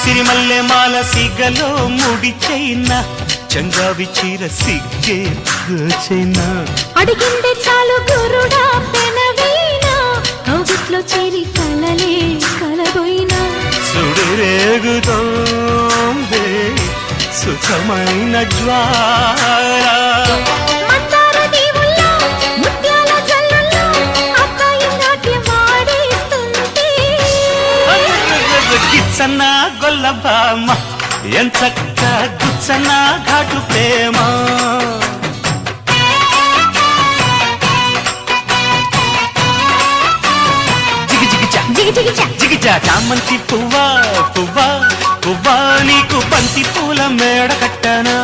సిరిమల్లె మాల సిగలో ముడి చైనా చంగావి చీర సిగ్గే చైనా అడిగిందే చాలు గురుడా పెనవీనా కౌగిట్లో చేరి కలలే కలబోయినా సుడిరేగుతోంది సుఖమైన జ్వాల మందార దీవుల్లో ముత్యాల జల్లుల్లో అబ్బాయి నాట్యం ఆడేస్తుంటే గిచ్చన్న గొల్లబామ ఎంచక్క గుచ్చన్న ఘాటు ప్రేమ జిగిజా చామంతి పువ్వా పువ్వా పువ్వా నీకు బంతి పూల మేడ కట్టనా